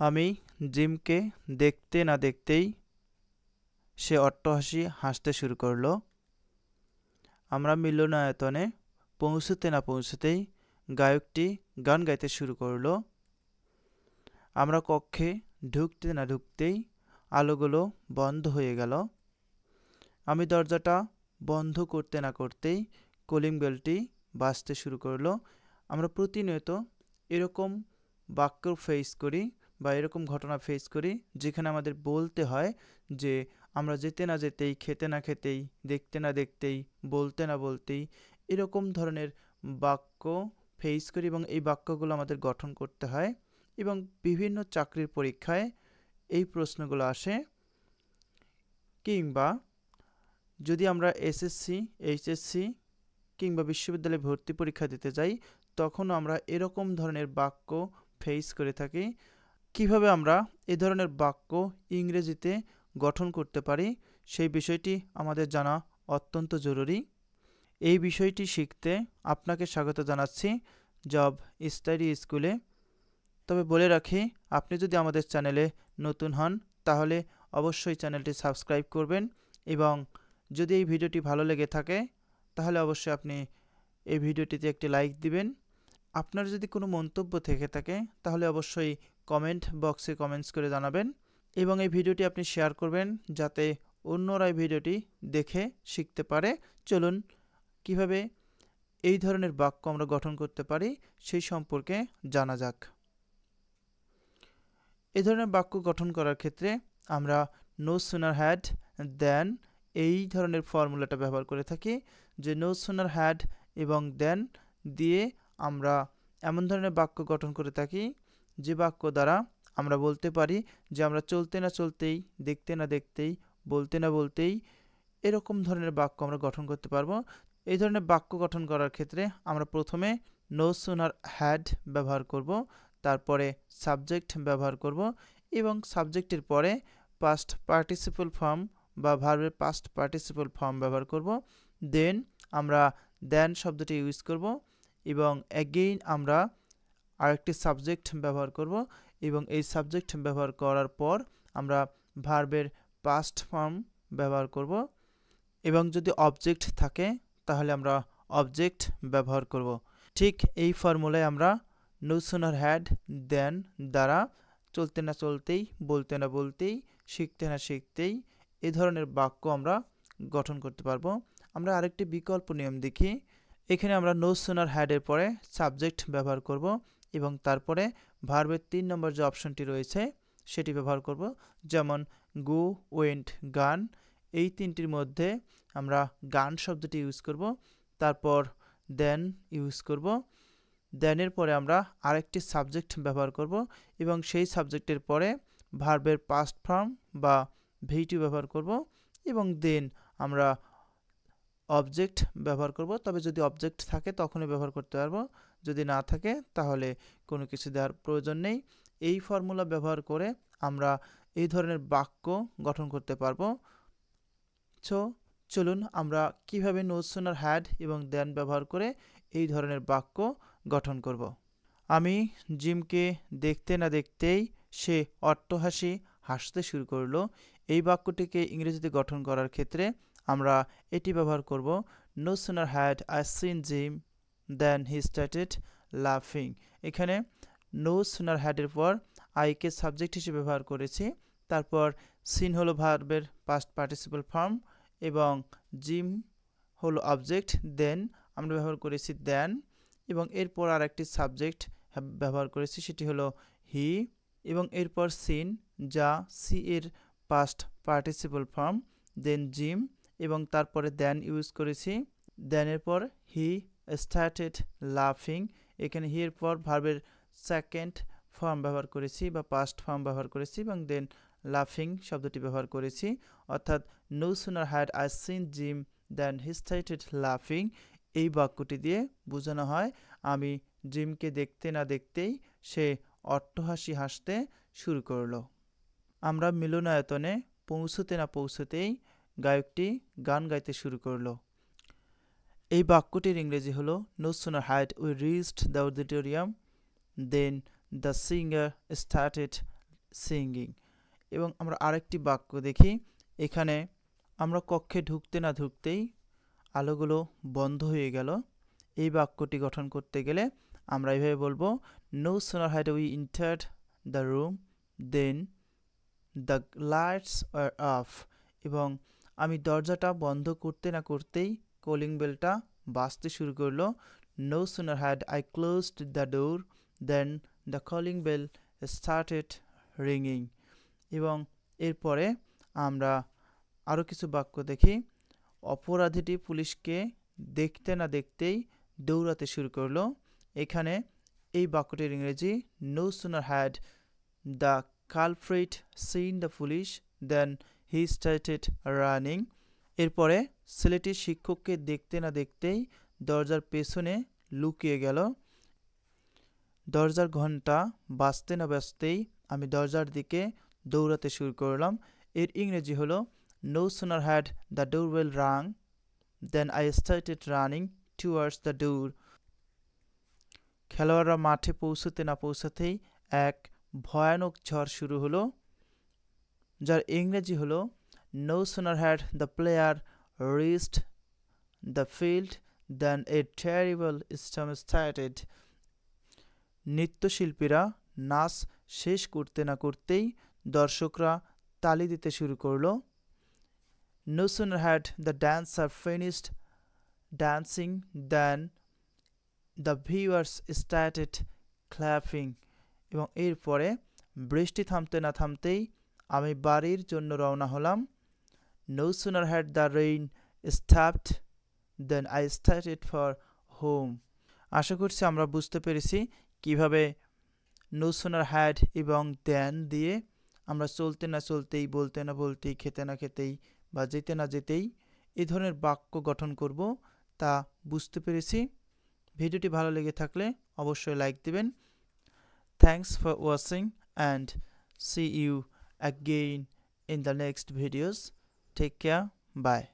আমি জিমকে দেখতে না দেখতেই সে অট্টহাসি হাসতে শুরু করলো। আমরা মিলনায়তনে পৌঁছতে না পৌঁছতেই গায়কটি গান গাইতে শুরু করলো। আমরা কক্ষে ঢুকতে না ঢুকতেই আলোগুলো বন্ধ হয়ে গেল। আমি দরজাটা বন্ধ করতে না করতেই কলিং বেলটি বাজতে শুরু করলো। আমরা প্রতিনিয়ত এরকম বাক্য ফেস করি বা এরকম ঘটনা ফেস করি যেখানে আমাদের বলতে হয় যে আমরা যেতে না যেতেই, খেতে না খেতেই, দেখতে না দেখতেই, বলতে না বলতেই এরকম ধরনের বাক্য ফেস করি এবং এই বাক্যগুলো আমাদের গঠন করতে হয় এবং বিভিন্ন চাকরির পরীক্ষায় এই প্রশ্নগুলো আসে। কিংবা যদি আমরা এসএসসি, এইচএসসি কিংবা বিশ্ববিদ্যালয়ে ভর্তি পরীক্ষা দিতে যাই তখনও আমরা এরকম ধরনের বাক্য ফেস করে থাকি। কিভাবে আমরা এ ধরনের বাক্য ইংরেজিতে গঠন করতে পারি সেই বিষয়টি আমাদের জানা অত্যন্ত জরুরি। এই বিষয়টি শিখতে আপনাকে স্বাগত জানাচ্ছি জব স্টাডি স্কুলে। তবে বলে রাখি, আপনি যদি আমাদের চ্যানেলে নতুন হন তাহলে অবশ্যই চ্যানেলটি সাবস্ক্রাইব করবেন এবং যদি এই ভিডিওটি ভালো লেগে থাকে তাহলে অবশ্যই আপনি এই ভিডিওটিতে একটি লাইক দিবেন। আপনার যদি কোনো মন্তব্য থেকে থাকে তাহলে অবশ্যই কমেন্ট বক্সে কমেন্টস করে জানাবেন এবং এই ভিডিওটি আপনি শেয়ার করবেন যাতে অন্যরা এই ভিডিওটি দেখে শিখতে পারে। চলুন কিভাবে এই ধরনের বাক্য আমরা গঠন করতে পারি সেই সম্পর্কে জানা যাক। এই ধরনের বাক্য গঠন করার ক্ষেত্রে আমরা নো সুনার হ্যাড দেন এই ধরনের ফর্মুলাটা ব্যবহার করে থাকি যে নো সুনার হ্যাড এবং দেন দিয়ে আমরা এমন ধরনের বাক্য গঠন করে থাকি যে বাক্য দ্বারা আমরা বলতে পারি যে আমরা চলতে না চলতেই, দেখতে না দেখতেই, বলতে না বলতেই এরকম ধরনের বাক্য আমরা গঠন করতে পারবো। এই ধরনের বাক্য গঠন করার ক্ষেত্রে আমরা প্রথমে নো সুনার হ্যাড ব্যবহার করব, তারপরে সাবজেক্ট ব্যবহার করব এবং সাবজেক্টের পরে পাস্ট পার্টিসিপল ফর্ম বা ভার্বের পাস্ট পার্টিসিপল ফর্ম ব্যবহার করব। দেন আমরা দেন শব্দটি ইউজ করব এবং অ্যাগেইন আমরা আরেকটি সাবজেক্ট ব্যবহার করব এবং এই সাবজেক্ট ব্যবহার করার পর আমরা ভার্বের পাস্ট ফর্ম ব্যবহার করব এবং যদি অবজেক্ট থাকে তাহলে আমরা অবজেক্ট ব্যবহার করব। ঠিক এই ফর্মুলায় আমরা নো সুনার হ্যাড দেন দ্বারা চলতে না চলতেই, বলতে না বলতেই, শিখতে না শিখতেই এই ধরনের বাক্য আমরা গঠন করতে পারবো। আমরা আরেকটি বিকল্প নিয়ম দেখি। এখানে আমরা নো সুনার হ্যাডের পরে সাবজেক্ট ব্যবহার করব এবং তারপরে ভার্বের 3 নম্বর যে অপশনটি রয়েছে সেটি ব্যবহার করব। যেমন গো, ওয়েন্ট, গান, এই তিনটির মধ্যে আমরা গান শব্দটি ইউজ করব, তারপর দেন ইউজ করব, দেনের পরে আমরা আরেকটি সাবজেক্ট ব্যবহার করব এবং সেই সাবজেক্টের পরে ভার্বের পাস্ট ফর্ম বা ভিটি ব্যবহার করব এবং দেন আমরা অবজেক্ট ব্যবহার করব। তবে যদি অবজেক্ট থাকে তখনই ব্যবহার করতে পারবো, যদি না থাকে তাহলে কোনো কিছু দেওয়ার প্রয়োজন নেই। এই ফর্মুলা ব্যবহার করে আমরা এই ধরনের বাক্য গঠন করতে পারবো। চলুন আমরা কিভাবে নো সুনার হ্যাড এবং দেন ব্যবহার করে এই ধরনের বাক্য গঠন করব। আমি জিমকে দেখতে না দেখতেই সে অট্টহাসি হাসতে শুরু করলো। এই বাক্যটিকে ইংরেজিতে গঠন করার ক্ষেত্রে আমরা এটি ব্যবহার করব no sooner had I seen Jim then he started লাফিং। এখানে নো সুনার হ্যাডের পর আইকে সাবজেক্ট হিসেবে ব্যবহার করেছি, তারপর সিন হলো ভার্বের পাস্ট পার্টিসিপল ফর্ম এবং জিম হলো অবজেক্ট, দেন আমরা ব্যবহার করেছি দেন এবং এরপর আর একটি সাবজেক্ট ব্যবহার করেছি সেটি হলো হি এবং এরপর সিন যা সি এর পাস্ট পার্টিসিপল ফর্ম, দেন জিম এবং তারপরে দেন ইউজ করেছি। দেনের পর হি স্টার্টেড লাফিং, এখানে হি এর পর ভার্বের সেকেন্ড ফর্ম ব্যবহার করেছি বা পাস্ট ফর্ম ব্যবহার করেছি এবং দেন লাফিং শব্দটি ব্যবহার করেছি। অর্থাৎ no sooner had I seen Jim then he started লাফিং এই বাক্যটি দিয়ে বোঝানো হয় আমি জিমকে দেখতে না দেখতেই সে অট্টহাসি হাসতে শুরু করলো। আমরা মিলনায়তনে পৌঁছতে না পৌঁছতেই গায়কটি গান গাইতে শুরু করলো। এই বাক্যটির ইংরেজি হলো no sooner had we reached the auditorium than the singer started singing. এবং আমরা আরেকটি বাক্য দেখি। এখানে আমরা কক্ষে ঢুকতে না ঢুকতেই আলোগুলো বন্ধ হয়ে গেল। এই বাক্যটি গঠন করতে গেলে আমরা এইভাবে বলবো, no sooner had we entered the room than the lights were off. এবং আমি দরজাটা বন্ধ করতে না করতেই কলিং বেলটা বাজতে শুরু করলো। No sooner had I closed the door then the calling bell started রিংইং। এবং এরপরে আমরা আরও কিছু বাক্য দেখি। অপরাধীটি পুলিশকে দেখতে না দেখতেই দৌড়াতে শুরু করলো। এখানে এই বাক্যটির ইংরেজি, no sooner had the culprit seen the police than he started running. এরপরে ছেলেটি শিক্ষককে দেখতে না দেখতেই দরজার পেছনে লুকিয়ে গেল। দরজার ঘন্টা বাজতে না বাজতেই আমি দরজার দিকে দৌড়াতে শুরু করলাম। এর ইংরেজি হলো, no sooner had the doorbell rang than I started running towards the door. খেলোয়াড়রা মাঠে পৌঁছতে না পৌঁছাতেই এক ভয়ানক ঝড় শুরু হলো, যার ইংরেজি হলো, no sooner had the player reached the field then a terrible storm started. নৃত্যশিল্পীরা নাচ শেষ করতে না করতেই দর্শকরা তালি দিতে শুরু করলো। No sooner had the dancer finished dancing than the viewers started clapping. এবং এরপরে বৃষ্টি থামতে না থামতেই আমি বাড়ির জন্য রওনা হলাম। No sooner had the rain stopped then I started for home. আশা করছি আমরা বুঝতে পেরেছি কিভাবে নো সুনার হ্যাড এবং দেন দিয়ে আমরা চলতে না চলতেই, বলতে না বলতেই, খেতে না খেতেই বা যেতে না যেতেই এই ধরনের বাক্য গঠন করব, তা বুঝতে পেরেছি। ভিডিওটি ভালো লেগে থাকলে অবশ্যই লাইক দিবেন। Thanks for watching and see you again in the next videos. Take care. Bye.